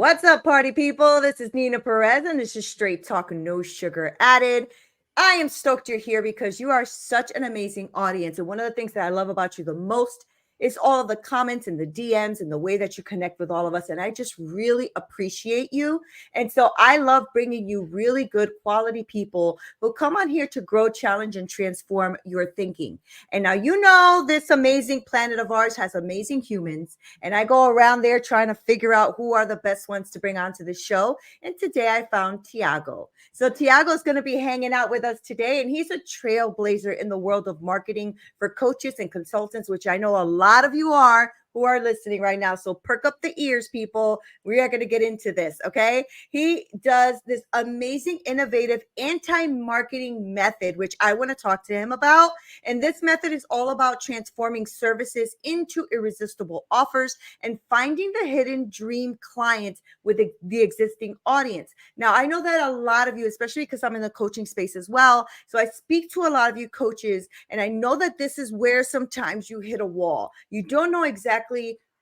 What's up, party people? This is Neena Perez, and this is Straight Talk, No Sugar Added. I am stoked you're here because you are such an amazing audience. And one of the things that I love about you the most is all of the comments and the DMs and the way that you connect with all of us. And I just really appreciate you. And so I love bringing you really good quality people who come on here to grow, challenge, and transform your thinking. And now, you know, this amazing planet of ours has amazing humans. And I go around there trying to figure out who are the best ones to bring onto the show. And today I found Tiago. So Tiago is going to be hanging out with us today, and he's a trailblazer in the world of marketing for coaches and consultants, which I know a lot of you are who are listening right now. So perk up the ears, people. We are going to get into this, okay? He does this amazing, innovative anti-marketing method, which I want to talk to him about. And this method is all about transforming services into irresistible offers and finding the hidden dream clients with the existing audience. Now, I know that a lot of you, especially because I'm in the coaching space as well, so I speak to a lot of you coaches, and I know that this is where sometimes you hit a wall. You don't know exactly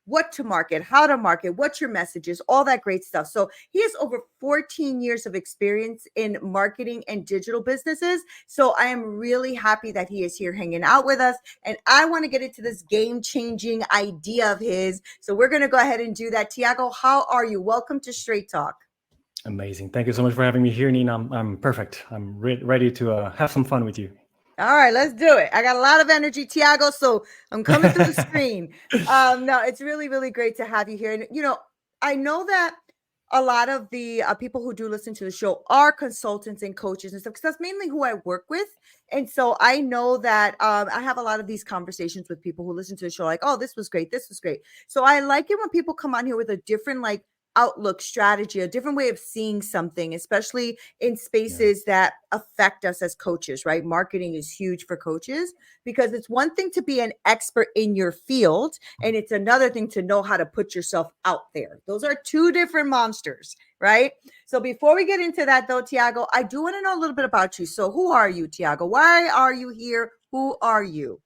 what to market, how to market, what your message is, all that great stuff. So he has over 14 years of experience in marketing and digital businesses. So I am really happy that he is here hanging out with us. And I want to get into this game-changing idea of his. So we're going to go ahead and do that. Tiago, how are you? Welcome to Straight Talk. Amazing. Thank you so much for having me here, Neena. I'm perfect. I'm ready to have some fun with you. All right, let's do it. I got a lot of energy, Tiago, so I'm coming through the screen. No, it's really, really great to have you here. And, you know, I know that a lot of the people who do listen to the show are consultants and coaches and stuff, because that's mainly who I work with. And so I know that I have a lot of these conversations with people who listen to the show, like, oh, this was great. This was great. So I like it when people come on here with a different, like, outlook, strategy, a different way of seeing something, especially in spaces that affect us as coaches, right? Marketing is huge for coaches because it's one thing to be an expert in your field, and it's another thing to know how to put yourself out there. Those are two different monsters, right? So before we get into that though, Tiago, I do want to know a little bit about you. So who are you, Tiago? Why are you here? Who are you?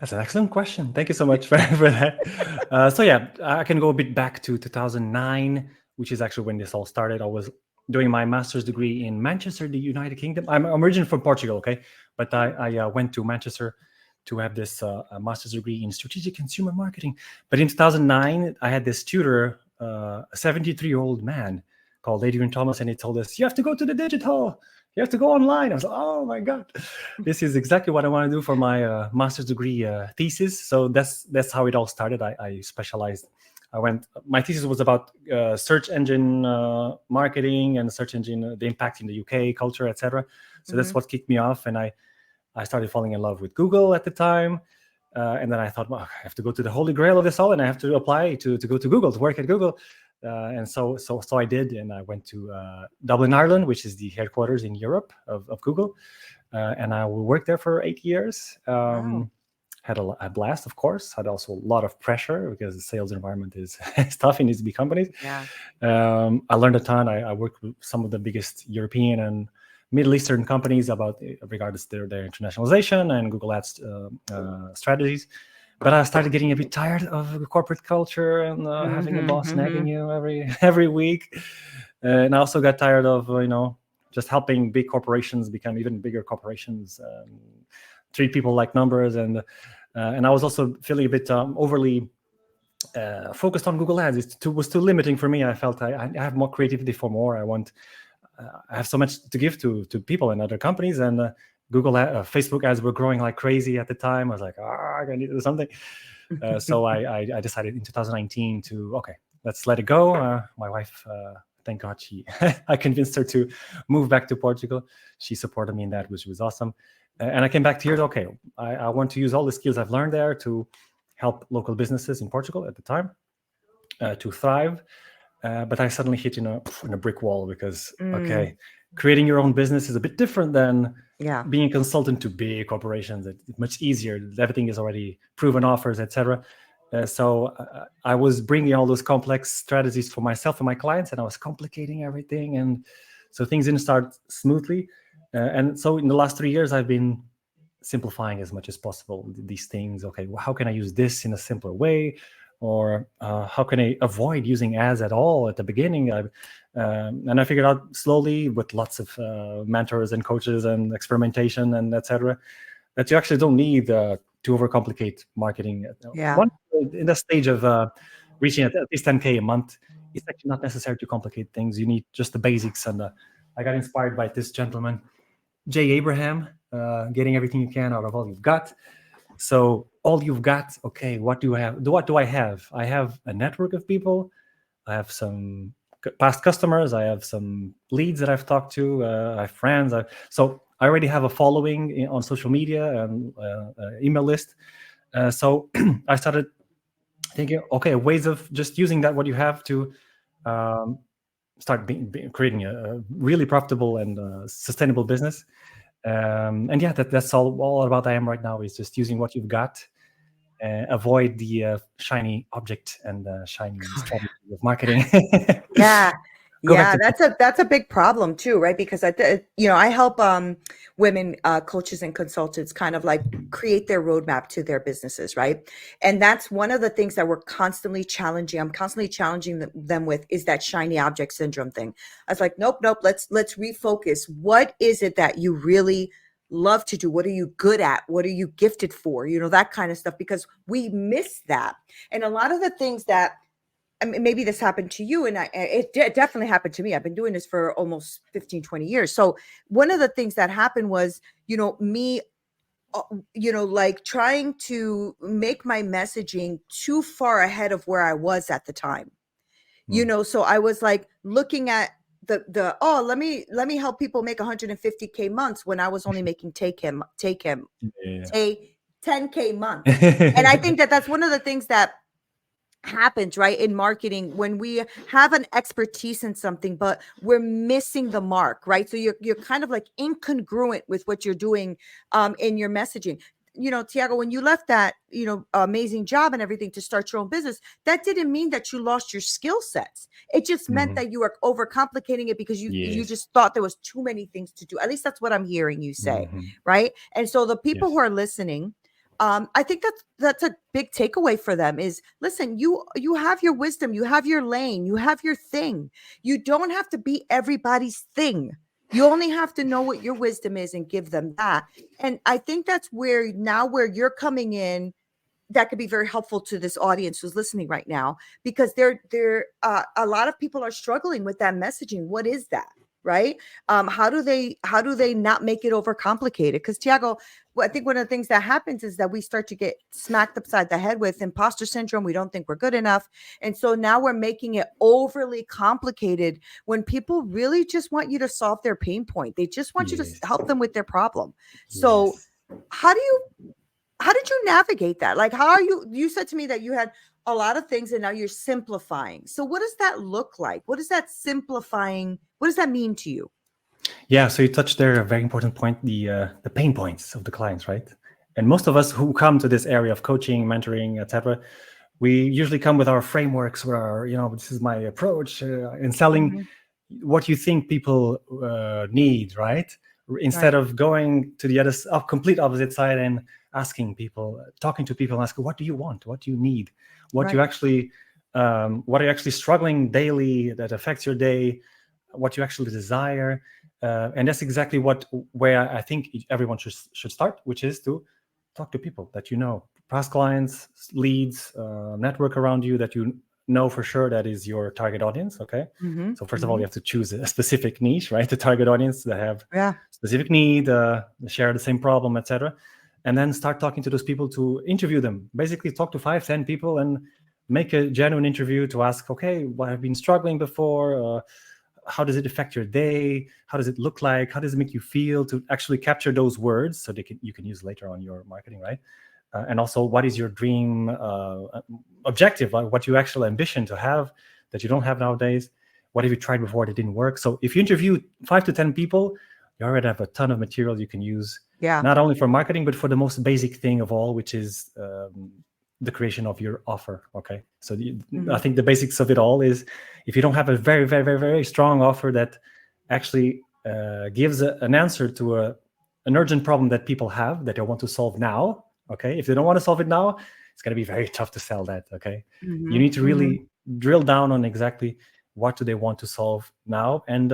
That's an excellent question. Thank you so much for that. So yeah, I can go a bit back to 2009, which is actually when this all started. I was doing my master's degree in Manchester, the United Kingdom. I'm originally from Portugal, okay? But I went to Manchester to have this master's degree in strategic consumer marketing. But in 2009, I had this tutor, a 73-year-old man called Adrian Thomas, and he told us, you have to go to the digital. You have to go online. I was like, oh my God, this is exactly what I want to do for my master's degree thesis. So that's how it all started. I specialized. My thesis was about search engine marketing and search engine, the impact in the UK, culture, etc. So that's what kicked me off. And I started falling in love with Google at the time. And then I thought, well, I have to go to the holy grail of this all, and I have to apply to go to Google, to work at Google. And so I did, and I went to Dublin, Ireland, which is the headquarters in Europe of Google, and I worked there for 8 years. Had a blast, of course. Had also a lot of pressure because the sales environment is tough in these big companies. Yeah. I learned a ton. I worked with some of the biggest European and Middle Eastern companies regardless their internationalization and Google Ads strategies. But I started getting a bit tired of the corporate culture and having a boss nagging you every week. And I also got tired of just helping big corporations become even bigger corporations, treat people like numbers, and I was also feeling a bit overly focused on Google Ads. It was too limiting for me. I felt I have more creativity for more. I have so much to give to people and other companies, and Google Facebook ads were growing like crazy at the time. I was like, I need to do something. So I decided in 2019 let's let it go. My wife, thank God, I convinced her to move back to Portugal. She supported me in that, which was awesome. And I came back here. I want to use all the skills I've learned there to help local businesses in Portugal at the time to thrive. But I suddenly hit in a brick wall because creating your own business is a bit different than being a consultant to big corporations. It's much easier. Everything is already proven offers, etc. So I was bringing all those complex strategies for myself and my clients, and I was complicating everything, and so things didn't start smoothly. And so in the last 3 years, I've been simplifying as much as possible these things. Okay, well, how can I use this in a simpler way? or how can I avoid using ads at all at the beginning? And I figured out slowly with lots of mentors and coaches and experimentation and etc. that you actually don't need to overcomplicate marketing. Yeah. One in the stage of reaching at least 10K a month, it's actually not necessary to complicate things. You need just the basics. And I got inspired by this gentleman, Jay Abraham, getting everything you can out of all you've got. So all you've got, okay, what do I have? What do I have? I have a network of people. I have some past customers. I have some leads that I've talked to. I have friends. So I already have a following on social media and email list. So I started thinking, okay, ways of just using that what you have to start creating a really profitable and sustainable business. And yeah, that's all about I am right now is just using what you've got. Avoid the shiny object and shiny strategy of marketing. Yeah. Go back Yeah, to that's a big problem too, right? Because I help women coaches and consultants kind of like create their roadmap to their businesses, right? And that's one of the things that we're constantly challenging. I'm constantly challenging them with is that shiny object syndrome thing. I was like, nope. Let's refocus. What is it that you really love to do? What are you good at? What are you gifted for? That kind of stuff, because we miss that. And a lot of the things that, I mean, maybe this happened to you, and it definitely happened to me. I've been doing this for almost 15, 20 years. So one of the things that happened was, me, like trying to make my messaging too far ahead of where I was at the time. So I was like looking at let me help people make 150K months when I was only making take him, yeah. take 10K months. And I think that that's one of the things that happens, right, in marketing, when we have an expertise in something but we're missing the mark, right? So you're kind of like incongruent with what you're doing in your messaging. Tiago, when you left that amazing job and everything to start your own business, that didn't mean that you lost your skill sets. It just meant that you were overcomplicating it because you Yes. just thought there was too many things to do. At least that's what I'm hearing you say. Right? And so the people Yes. who are listening, I think that's a big takeaway for them is, listen, you have your wisdom, you have your lane, you have your thing. You don't have to be everybody's thing. You only have to know what your wisdom is and give them that. And I think that's where you're coming in, that could be very helpful to this audience who's listening right now, because a lot of people are struggling with that messaging. What is that? Right? How do they not make it overcomplicated? Because Tiago, I think one of the things that happens is that we start to get smacked upside the head with imposter syndrome. We don't think we're good enough. And so now we're making it overly complicated when people really just want you to solve their pain point. They just want you to help them with their problem. So how did you navigate that? Like, you said to me that you had a lot of things and now you're simplifying. So what does that look like? What does that simplifying, what does that mean to you? Yeah, so you touched there a very important point, the pain points of the clients, right? And most of us who come to this area of coaching, mentoring, etc., we usually come with our frameworks where, this is my approach in selling what you think people need, right? Instead of going to the complete opposite side and asking people, talking to people and asking, what do you want? What do you need? What you actually, what are you actually struggling daily that affects your day? What you actually desire? And that's exactly where I think everyone should start, which is to talk to people that past clients, leads, network around you that you know for sure that is your target audience. Okay. So first of all, you have to choose a specific niche, right? The target audience that have specific need, share the same problem, etc. And then start talking to those people to interview them. Basically talk to 5-10 people and make a genuine interview to ask, okay, what have been struggling before? How does it affect your day? How does it look like? How does it make you feel? To actually capture those words so you can use later on your marketing, right? And also, what is your dream objective? What you actually ambition to have that you don't have nowadays? What have you tried before that didn't work? So if you interview 5 to 10 people, you already have a ton of material you can use, not only for marketing, but for the most basic thing of all, which is the creation of your offer. Okay. So I think the basics of it all is, if you don't have a very, very, very, very strong offer that actually gives an answer to an urgent problem that people have that they want to solve now. Okay. If they don't want to solve it now, it's going to be very tough to sell that. Okay, Mm-hmm. you need to Mm-hmm. really drill down on exactly what do they want to solve now, and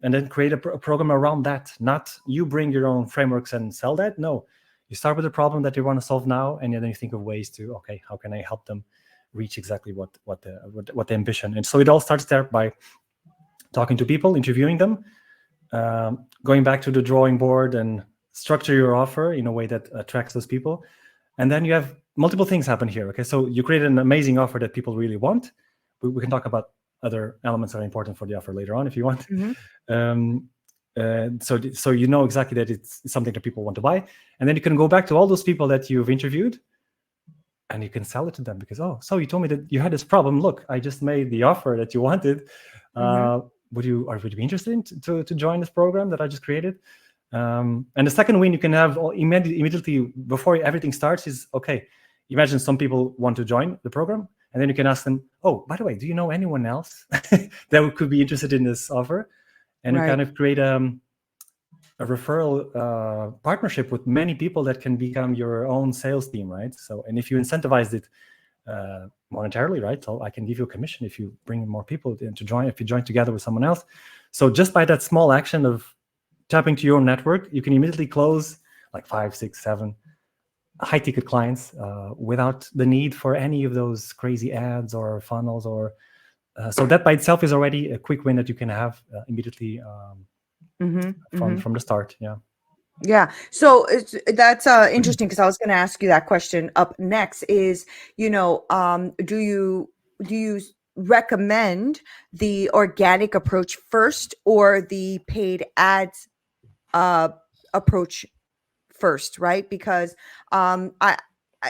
then create a program around that. Not you bring your own frameworks and sell that. No, you start with the problem that you want to solve now, and then you think of ways to, okay, how can I help them reach exactly what the ambition. And so it all starts there by talking to people, interviewing them, going back to the drawing board and structure your offer in a way that attracts those people. And then you have multiple things happen here. Okay, so you create an amazing offer that people really want. We can talk about other elements that are important for the offer later on if you want. Mm-hmm. So you know exactly that it's something that people want to buy, and then you can go back to all those people that you've interviewed, and you can sell it to them because, oh, so you told me that you had this problem. Look, I just made the offer that you wanted. Would you be interested in to join this program that I just created? And the second win you can have immediately before everything starts is, okay, imagine some people want to join the program, and then you can ask them, oh, by the way, do you know anyone else that could be interested in this offer? And you kind of create a referral partnership with many people that can become your own sales team, right? So, and if you incentivize it monetarily, right? So I can give you a commission if you bring more people in to join, if you join together with someone else. So just by that small action of tapping to your network, you can immediately close like 5, 6, 7 high ticket clients without the need for any of those crazy ads or funnels or so that by itself is already a quick win that you can have immediately from the start. Yeah. So that's interesting, because I was going to ask you that question up next is, do you recommend the organic approach first or the paid ads approach first, right? Because well,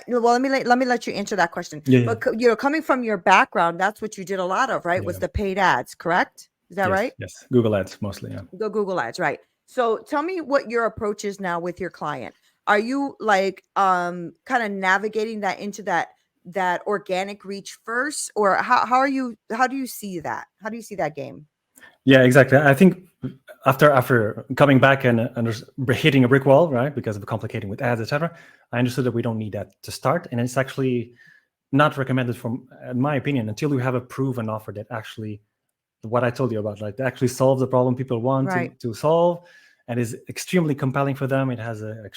let me let you answer that question. But coming from your background, that's what you did a lot of, right? Was the paid ads, correct? Is that right? Yes, Google ads mostly. Yeah. The Google ads, right? So tell me what your approach is now with your client. Are you like kind of navigating that into that organic reach first, or how do you see that? How do you see that game? Yeah, exactly. I think after coming back and hitting a brick wall, right, because of complicating with ads, etc., I understood that we don't need that to start, and it's actually not recommended, from, in my opinion, until you have a proven offer that actually, what I told you about, like, actually solves the problem people want to solve, and is extremely compelling for them. It has an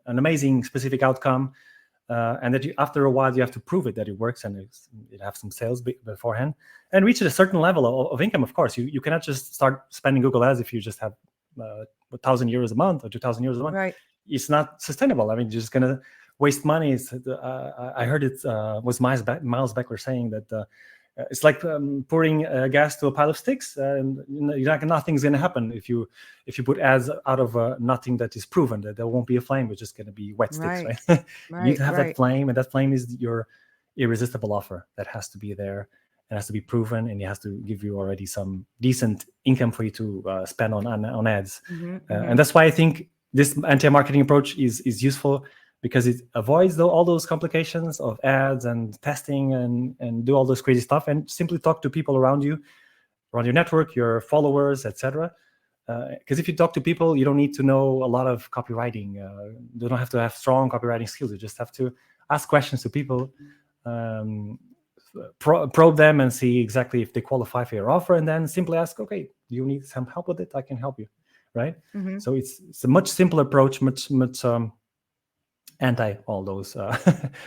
an amazing specific outcome, and that after a while you have to prove it that it works, and it have some sales beforehand, and reach a certain level of income. Of course, you cannot just start spending Google ads if you just have 1,000 euros a month or 2,000 euros a month. Right. It's not sustainable. I mean, you're just gonna waste money. I heard it was Miles Beckler saying that it's like pouring gas to a pile of sticks. Nothing's going to happen if you put ads out of nothing that is proven. That there won't be a flame. It's just going to be wet sticks, right? You need to have that flame, and that flame is your irresistible offer that has to be there. It has to be proven, and it has to give you already some decent income for you to spend on ads. And that's why I think this anti-marketing approach is useful, because it avoids all those complications of ads and testing and do all this crazy stuff, and simply talk to people around you, around your network, your followers, etc. Because if you talk to people, you don't need to know a lot of copywriting. You don't have to have strong copywriting skills. You just have to ask questions to people, probe them and see exactly if they qualify for your offer, and then simply ask, okay, do you need some help with it? I can help you, right? So it's a much simpler approach, much anti all those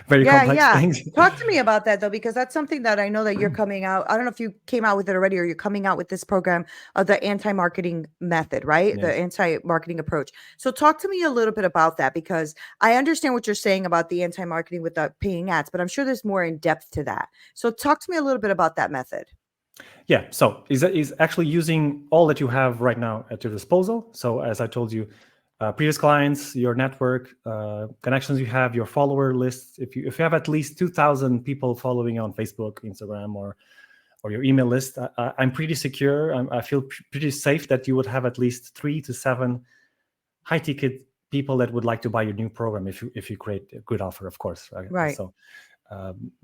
very complex things. Talk to me about that, though, because that's something that I know that you're coming out. I don't know if you came out with it already, or you're coming out with this program of the anti-marketing method, right? Yes. The anti-marketing approach. So talk to me a little bit about that, because I understand what you're saying about the anti-marketing with the paying ads, but I'm sure there's more in depth to that. So talk to me a little bit about that method. Yeah, so is actually using all that you have right now at your disposal. So as I told you, previous clients, your network, connections you have, your follower list. If you have at least 2,000 people following on Facebook, Instagram, or your email list, I'm pretty secure. I feel pretty safe that you would have at least 3 to 7 high ticket people that would like to buy your new program if you create a good offer, of course. Right. So,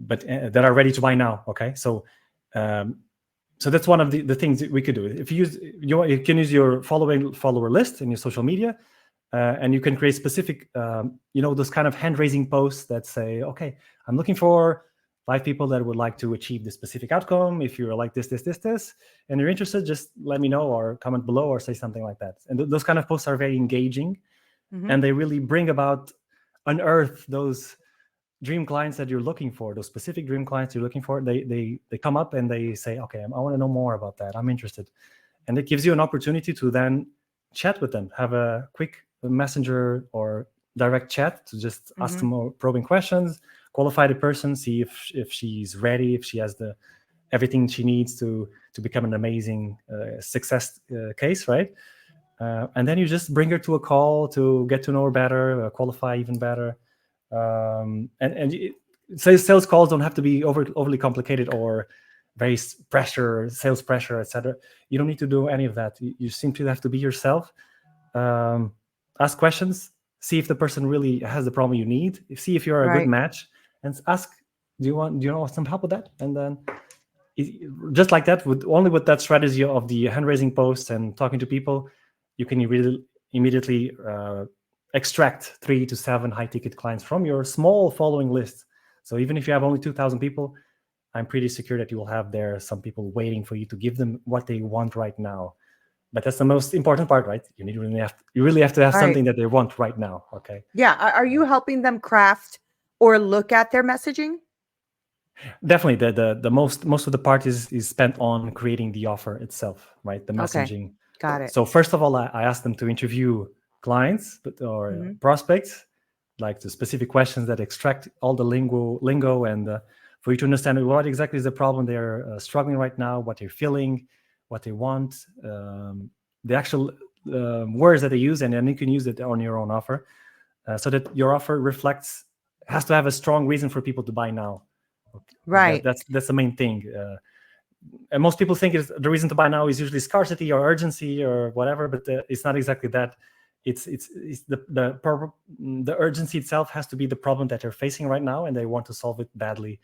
but that are ready to buy now. Okay. So that's one of the things that we could do. If you can use your follower list in your social media. And you can create specific, those kind of hand-raising posts that say, okay, I'm looking for 5 people that would like to achieve this specific outcome. If you're like this, and you're interested, just let me know or comment below or say something like that. And those kind of posts are very engaging, and they really bring about, unearth those dream clients that you're looking for, those specific dream clients you're looking for. They come up and they say, okay, I want to know more about that. I'm interested. And it gives you an opportunity to then chat with them, have a quick messenger or direct chat to just ask them more probing questions, qualify the person, see if she's ready, if she has everything she needs to become an amazing success case, right? And then you just bring her to a call to get to know her better, qualify even better. Sales calls don't have to be overly complicated or very sales pressure, etc. You don't need to do any of that. You simply have to be yourself. Ask questions, see if the person really has the problem you need, see if you're a good match, and ask, do you want some help with that? And then just like that, with that strategy of the hand-raising posts and talking to people, you can really immediately extract 3 to 7 high-ticket clients from your small following list. So even if you have only 2,000 people, I'm pretty secure that you will have there some people waiting for you to give them what they want right now. But that's the most important part, right? You really have to have something that they want right now. Okay. Yeah. Are you helping them craft or look at their messaging? Definitely. The most of the part is spent on creating the offer itself, right? The messaging. Okay. Got it. So first of all, I asked them to interview clients or prospects, like the specific questions that extract all the lingo and for you to understand what exactly is the problem they're struggling right now, what they're feeling, what they want, the actual words that they use, and then you can use it on your own offer, so that your offer has to have a strong reason for people to buy now. Okay. Right. That's the main thing. And most people think the reason to buy now is usually scarcity or urgency or whatever, but it's not exactly that. It's the urgency itself has to be the problem that they're facing right now, and they want to solve it badly,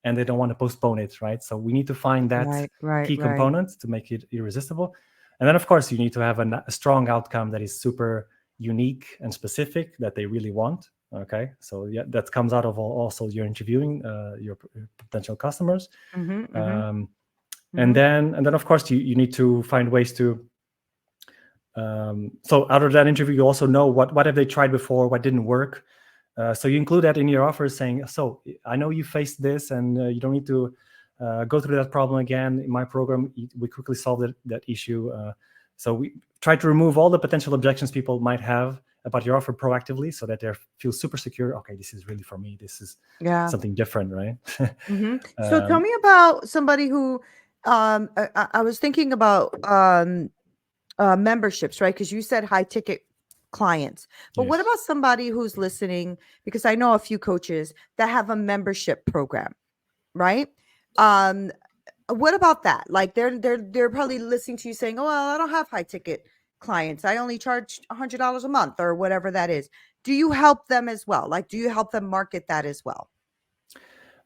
and they don't want to postpone it, right? So we need to find that key component to make it irresistible. And then, of course, you need to have a strong outcome that is super unique and specific that they really want. Okay, so yeah, that comes out of also your interviewing your potential customers. And then of course you need to find ways to. So out of that interview, you also know what have they tried before, what didn't work. So you include that in your offer, saying, so I know you faced this, and you don't need to go through that problem again. In my program, we quickly solved that issue. So we try to remove all the potential objections people might have about your offer proactively, so that they feel super secure. Okay, this is really for me. This is something different, right? So tell me about somebody who I was thinking about memberships, right? Because you said high ticket clients, but what about somebody who's listening? Because I know a few coaches that have a membership program, right? What about that? Like they're probably listening to you saying, "Oh, well, I don't have high ticket clients. I only charge $100 a month or whatever that is." Do you help them as well? Like, do you help them market that as well?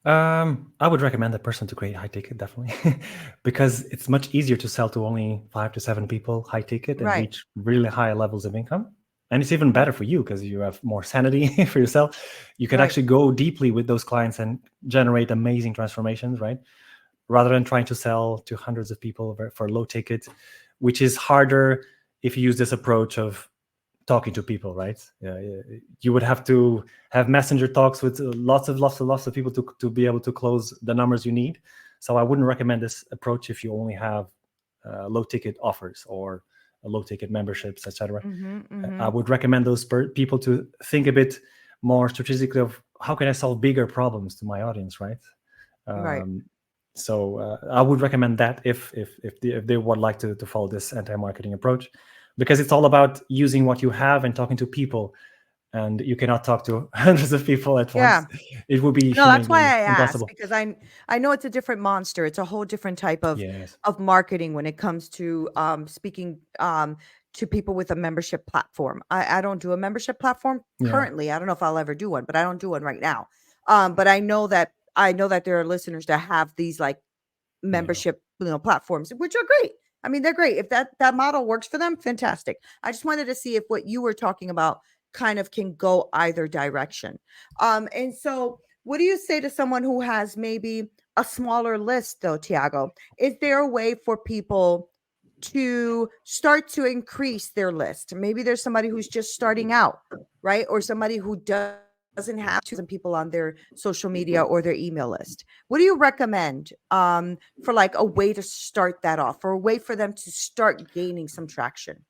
I would recommend that person to create high ticket, definitely, because it's much easier to sell to only 5 to 7 people high ticket and reach really high levels of income. And it's even better for you because you have more sanity for yourself. You can actually go deeply with those clients and generate amazing transformations, right? Rather than trying to sell to hundreds of people for low ticket, which is harder if you use this approach of talking to people, right? You would have to have messenger talks with lots of people to be able to close the numbers you need. So I wouldn't recommend this approach if you only have low ticket offers or low ticket memberships, etc. I would recommend those people to think a bit more strategically of how can I solve bigger problems to my audience, right? So I would recommend that if they would like to follow this anti-marketing approach, because it's all about using what you have and talking to people, and you cannot talk to hundreds of people at once. It would be that's why I impossible. asked, because I know it's a different monster. It's a whole different type of marketing when it comes to speaking to people with a membership platform. I don't do a membership platform currently. I don't know if I'll ever do one, but I don't do one right now. But I know that there are listeners that have these like membership platforms, which are great. I mean, they're great. If that model works for them, fantastic. I just wanted to see if what you were talking about kind of can go either direction. And so what do you say to someone who has maybe a smaller list though, Tiago? Is there a way for people to start to increase their list? Maybe there's somebody who's just starting out, right? Or somebody who doesn't have 2,000 people on their social media or their email list. What do you recommend for like a way to start that off, or a way for them to start gaining some traction?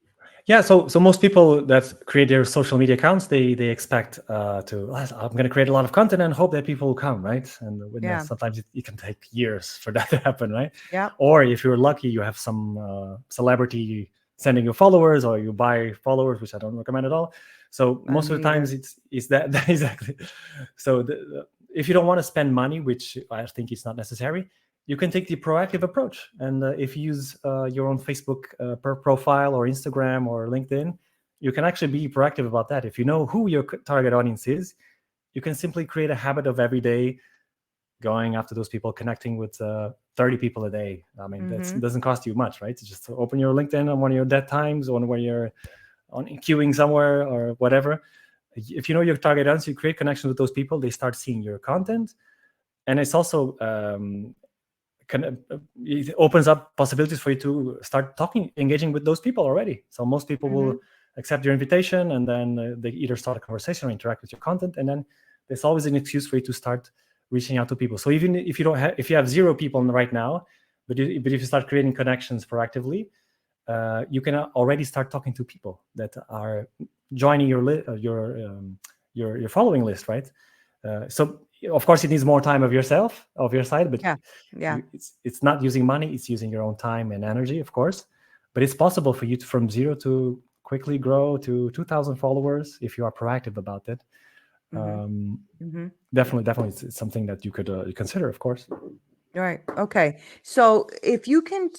Yeah, so most people that create their social media accounts, they expect I'm going to create a lot of content and hope that people will come, right? And Yeah. sometimes it can take years for that to happen, right? Yeah. Or if you're lucky, you have some celebrity sending you followers, or you buy followers, which I don't recommend at all. So most of the times it's that exactly. So if you don't want to spend money, which I think is not necessary, you can take the proactive approach. And if you use your own Facebook profile or Instagram or LinkedIn, you can actually be proactive about that. If you know who your target audience is, you can simply create a habit of every day going after those people, connecting with 30 people a day. I mean, that doesn't cost you much, right? Just open your LinkedIn on one of your dead times, or when you're on queuing somewhere or whatever. If you know your target audience, you create connections with those people, they start seeing your content. And it's also it opens up possibilities for you to start engaging with those people already. So most people will accept your invitation, and then they either start a conversation or interact with your content, and then there's always an excuse for you to start reaching out to people. So even if you have 0 people right now, but if you start creating connections proactively, you can already start talking to people that are joining your following list, right? So of course it needs more time of your side, but it's not using money, it's using your own time and energy, of course. But it's possible for you from 0 to quickly grow to 2,000 followers if you are proactive about it. Definitely it's something that you could consider, of course. Right. Okay. So if you can,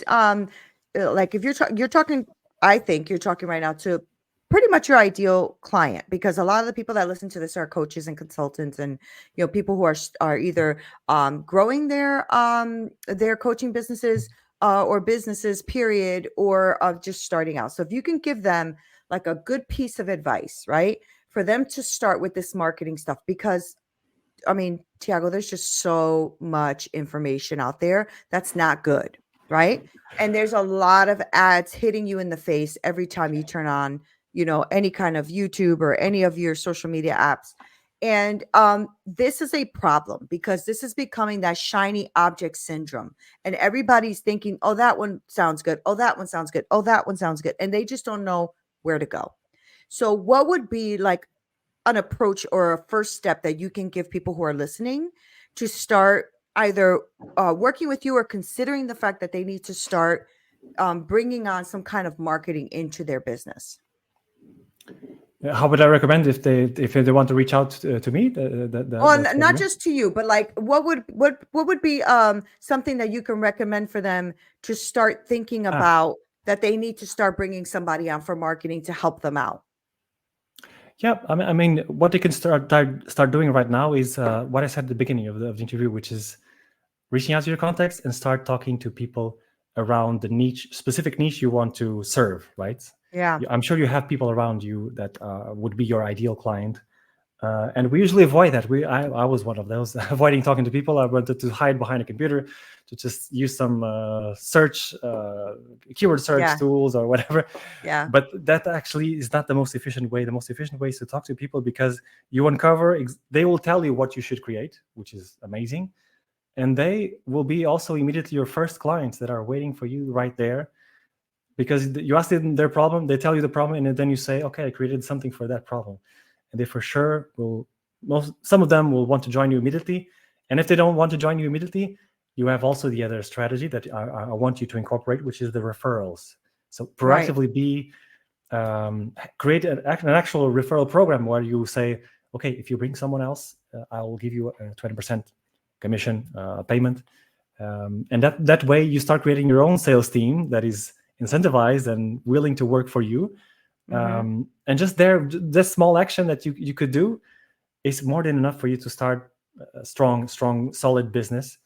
like if you're talking, I think you're talking right now to pretty much your ideal client, because a lot of the people that listen to this are coaches and consultants, and people who are either growing their coaching businesses or businesses, period, or just starting out. So if you can give them like a good piece of advice, right, for them to start with this marketing stuff, because I mean, Tiago, there's just so much information out there that's not good, right? And there's a lot of ads hitting you in the face every time you turn on, any kind of YouTube or any of your social media apps. And this is a problem, because this is becoming that shiny object syndrome. And everybody's thinking, oh, that one sounds good. Oh, that one sounds good. Oh, that one sounds good. And they just don't know where to go. So what would be like an approach or a first step that you can give people who are listening to start either working with you or considering the fact that they need to start bringing on some kind of marketing into their business? How would I recommend if they want to reach out to me? Well, not just to you, but like what would be something that you can recommend for them to start thinking about, that they need to start bringing somebody on for marketing to help them out? Yeah, I mean, what they can start doing right now is what I said at the beginning of the interview, which is reaching out to your contacts and start talking to people around the specific niche you want to serve, right? Yeah. I'm sure you have people around you that would be your ideal client. And we usually avoid that. I was one of those, avoiding talking to people. I wanted to hide behind a computer, to just use some keyword search tools or whatever. Yeah. But that actually is not the most efficient way. The most efficient way is to talk to people, because you uncover, they will tell you what you should create, which is amazing. And they will be also immediately your first clients that are waiting for you right there. Because you ask them their problem, they tell you the problem, and then you say, okay, I created something for that problem. And they for sure some of them will want to join you immediately. And if they don't want to join you immediately, you have also the other strategy that I want you to incorporate, which is the referrals. So proactively create an actual referral program where you say, okay, if you bring someone else, I will give you a 20% commission payment. And that way you start creating your own sales team that is incentivized and willing to work for you. And just this small action that you could do is more than enough for you to start a strong, solid business.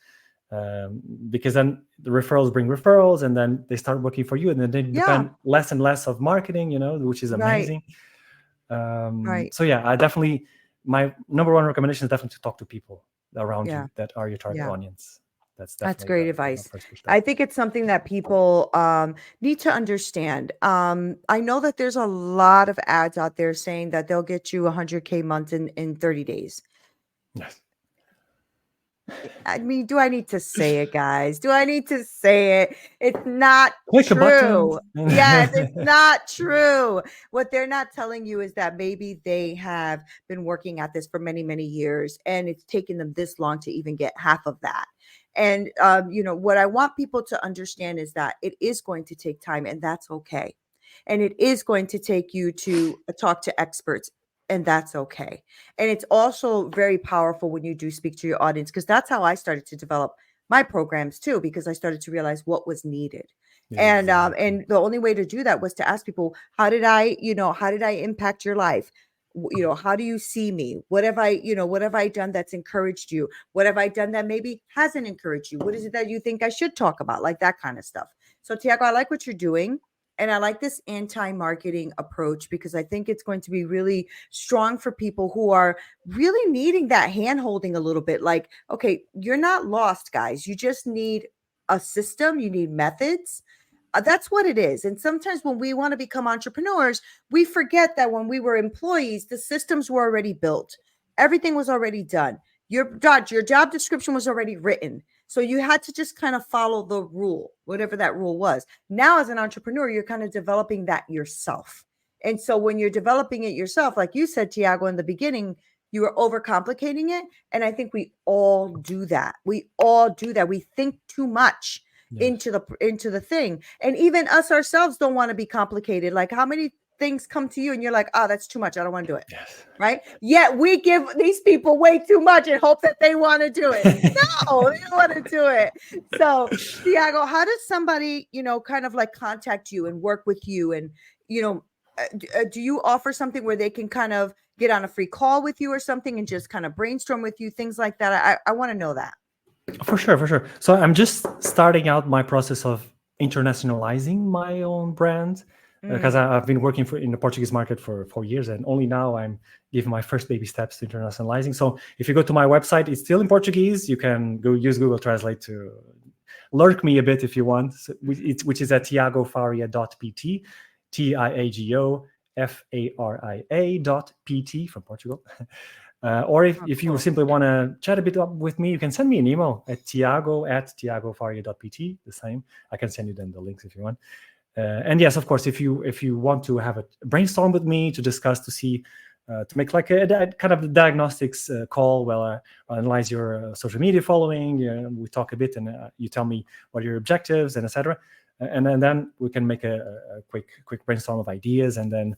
because then the referrals bring referrals, and then they start working for you, and then they depend less and less of marketing, which is amazing. Right. So yeah, my number one recommendation is definitely to talk to people around you that are your target audience. That's definitely great the advice. first step. I think it's something that people need to understand. I know that there's a lot of ads out there saying that they'll get you 100K months in 30 days. Yes. I mean, do I need to say it, guys? Do I need to say it? It's not Click true. a button. Yes, it's not true. What they're not telling you is that maybe they have been working at this for many, many years, and it's taken them this long to even get half of that. And what I want people to understand is that it is going to take time, and that's okay. And it is going to take you to talk to experts, and that's okay. And it's also very powerful when you do speak to your audience, because that's how I started to develop my programs too, because I started to realize what was needed. And the only way to do that was to ask people, how did I impact your life? How do you see me? What have I done that's encouraged you? What have I done that maybe hasn't encouraged you? What is it that you think I should talk about? Like that kind of stuff. So Tiago, I like what you're doing. And I like this anti-marketing approach, because I think it's going to be really strong for people who are really needing that hand holding a little bit. Like, okay, you're not lost, guys. You just need a system. You need methods. That's what it is. And sometimes when we want to become entrepreneurs, we forget that when we were employees, the systems were already built. Everything was already done. Your job description was already written. So you had to just kind of follow the rule, whatever that rule was. Now, as an entrepreneur, you're kind of developing that yourself. And so when you're developing it yourself, like you said, Tiago, in the beginning, you were overcomplicating it. And I think we all do that. We all do that. We think too much into the thing. And even us ourselves don't want to be complicated. Like, how many things come to you and you're like, oh, that's too much, I don't want to do it. Right? Yet we give these people way too much and hope that they want to do it. No, they don't want to do it. So Tiago, how does somebody kind of like contact you and work with you? And do you offer something where they can kind of get on a free call with you or something and just kind of brainstorm with you, things like that? I want to know that. For sure. So I'm just starting out my process of internationalizing my own brand, because I've been working in the Portuguese market for 4 years, and only now I'm giving my first baby steps to internationalizing. So if you go to my website, it's still in Portuguese. You can go use Google Translate to lurk me a bit if you want, which is at tiagofaria.pt, TIAGOFARIA.pt from Portugal. Or if you simply want to chat a bit with me, you can send me an email at tiago@tiagofaria.pt. The same. I can send you then the links if you want. And yes, of course, if you want to have a brainstorm with me to discuss, to see, to make like a kind of diagnostics call, I analyze your social media following. We talk a bit, and you tell me what are your objectives and etc. And then we can make a quick brainstorm of ideas, and then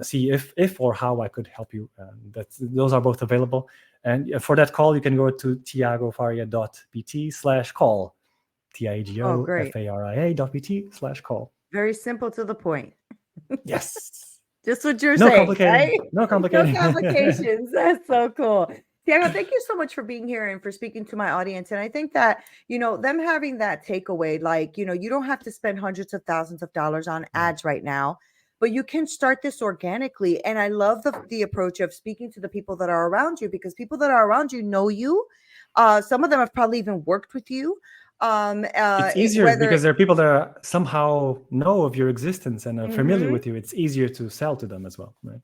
see if or how I could help you. Those are both available. And for that call, you can go to tiagofaria.pt/call, TIAGOFARIA.pt/call. Very simple, to the point. Yes. Just what you're saying, right? No complicating. No complications. That's so cool. Tiago, thank you so much for being here and for speaking to my audience. And I think that, them having that takeaway, like, you don't have to spend hundreds of thousands of dollars on ads right now, but you can start this organically. And I love the approach of speaking to the people that are around you, because people that are around you know you. Some of them have probably even worked with you. It's easier because there are people that somehow know of your existence and are familiar with you. It's easier to sell to them as well, right?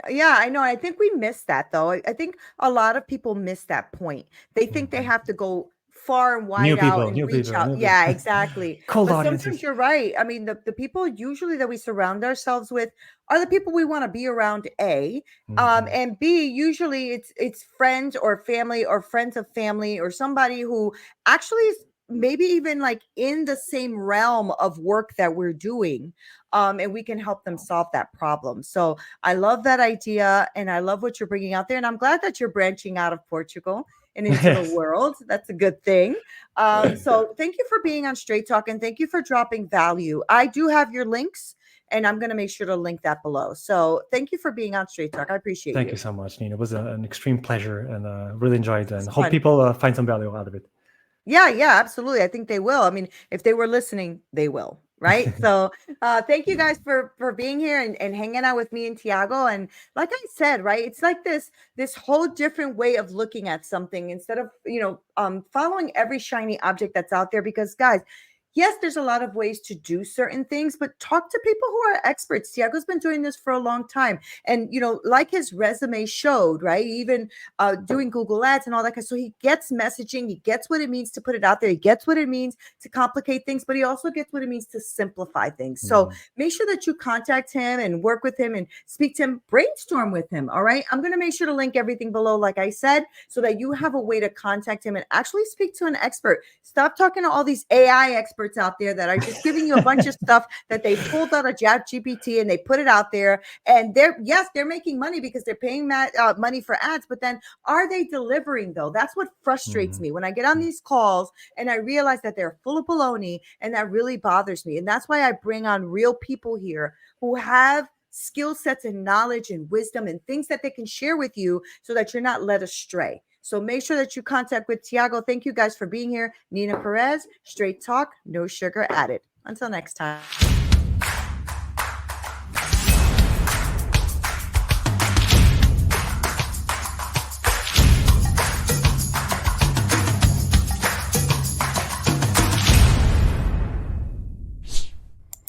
Yeah, I know. I think we miss that, though. I think a lot of people miss that point. They think they have to go far and wide out and reach out. Yeah, exactly. Cold but audiences. Sometimes you're right. I mean, the people usually that we surround ourselves with are the people we want to be around, A. And B, usually it's friends or family or friends of family or somebody who actually is maybe even like in the same realm of work that we're doing. And we can help them solve that problem. So I love that idea, and I love what you're bringing out there. And I'm glad that you're branching out of Portugal and into the world. That's a good thing. So thank you for being on Straight Talk, and thank you for dropping value. I do have your links, and I'm going to make sure to link that below. So thank you for being on Straight Talk. I appreciate you. Thank you so much, Neena. It was an extreme pleasure, and really enjoyed it, and hope people find some value out of it. Yeah, absolutely. I think they will. I mean, if they were listening, they will. Right. So thank you guys for being here and hanging out with me and Tiago. And like I said, right, it's like this whole different way of looking at something instead of, following every shiny object that's out there. Because guys, yes, there's a lot of ways to do certain things, but talk to people who are experts. Tiago's been doing this for a long time. And, like his resume showed, right? Even doing Google Ads and all that. So he gets messaging, he gets what it means to put it out there, he gets what it means to complicate things, but he also gets what it means to simplify things. So make sure that you contact him and work with him and speak to him, brainstorm with him. All right. I'm going to make sure to link everything below, like I said, so that you have a way to contact him and actually speak to an expert. Stop talking to all these AI experts out there that are just giving you a bunch of stuff that they pulled out of ChatGPT and they put it out there. And they're making money because they're paying money for ads, but then are they delivering though? That's what frustrates me when I get on these calls and I realize that they're full of baloney, and that really bothers me. And that's why I bring on real people here who have skill sets and knowledge and wisdom and things that they can share with you so that you're not led astray. So make sure that you contact with Tiago. Thank you guys for being here. Neena Perez, Straight Talk, no sugar added. Until next time.